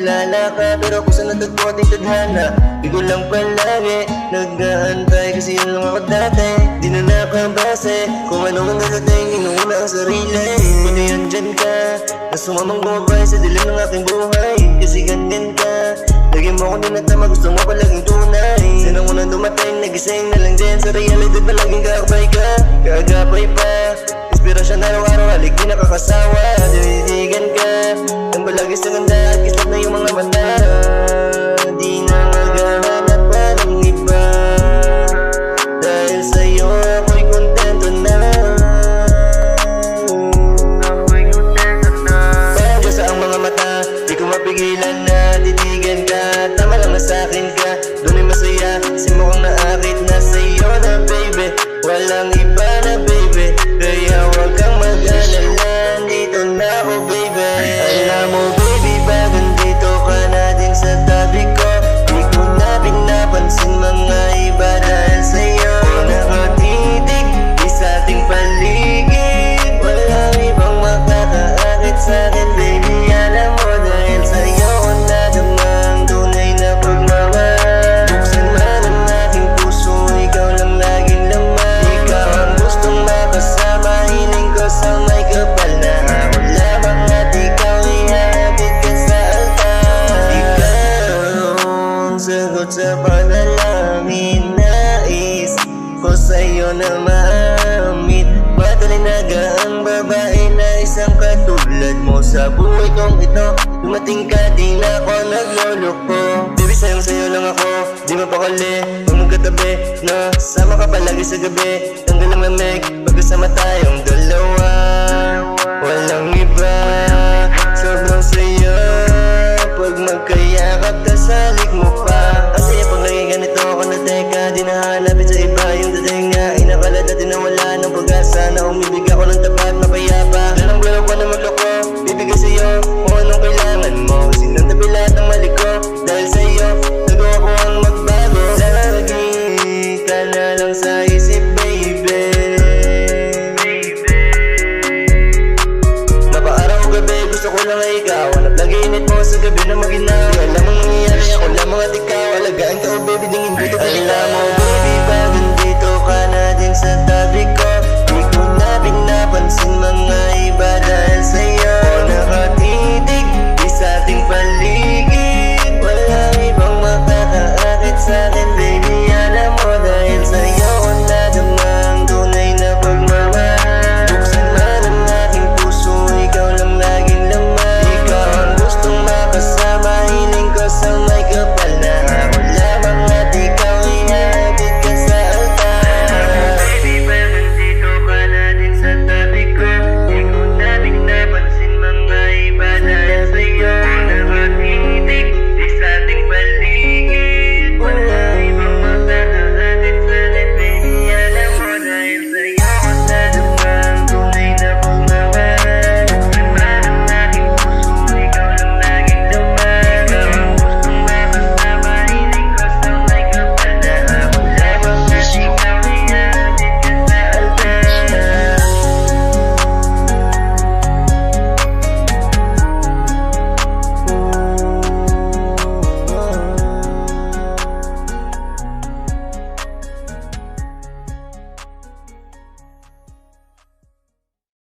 kilala ka, pero kung saan natagpo ating tadhana, di ko lang palagi nag-aantay, kasi yun lang ako dati. Di na nakabase kung ano ang narating, inuuna ang sarili. Kung andyan ka, na sumamang bumabay sa dilim ng aking buhay, kasi ganyan ka. Lagi mo akong dinatama, gusto mo palaging tunay. Sinang unang dumating, nagising na lang din sa realidad, palaging kakabay ka, kagapay pa. Inspirasyon araw-araw, halik di nakakasawa. Dinitigan ka, ang palagi sa ganda at kisap na yung mga mata. Di na maghahanap pa ng iba, dahil sa'yo ako'y kontento na. Parang sa ang mga mata, di ko mapigilan na titigan ka. Tama lang na sa'kin ka, doon ay masaya. Simukhang naakit na sa'yo na baby, walang iba na baby. Kaya huwag kang mag-alala, dito na ako baby. Alam mo baby, bagang dito ka na din sa tabi ko. Di ko na pinapansin mga iba, dahil sa'yo nakatitig di sa ating paligid. Walang ibang makakaakit sa'kin baby, alam mo, dahil sa'yo ko nadama ang tunay na pagmamahal. Buksan man ang aking puso, ikaw lang laging laman. Ikaw ang gustong makasama, hiling ko sa may kapal na ako lamang, at ikaw ihahatid ka sa altar. Ikaw ang sagot sa panalangin, nais ko sa'yo na maamit. Matalinaga ang babae na isang katulad mo sa buhay kong ito. Dumating ka, di na ako nagloloko. Baby, sayang-sayo lang ako, di mapakali. Huwag magkatabi, no? Sama ka palagi sa gabi, tanggal ang lamig, pagkasama tayong dalawa. Walang iba, sobrang saya pag magkayakap, tas halik mo pa. Ang saya pag lagi ganito ako na teka, di nahanapin sa iba yung dating nga. Inakala dati na wala ng pag-asa, na umibig ako ng tapat na payapa. Lalang blalo pa na magloko, bibigay sa'yo kung anong kailangan mo. Sinantabi lahat ng mali ko, dahil sa'yo nagawa ko ang magbago. Lagi ka na lang sa isip baby. Mapa-araw o gabi, gusto ko lang ay ikaw. Hanap lagi init mo sa gabi na maginaw. Di alam ang nangyayari, ako lamang at ikaw. Alagaan ka o baby, dingin dito ka. Alam mo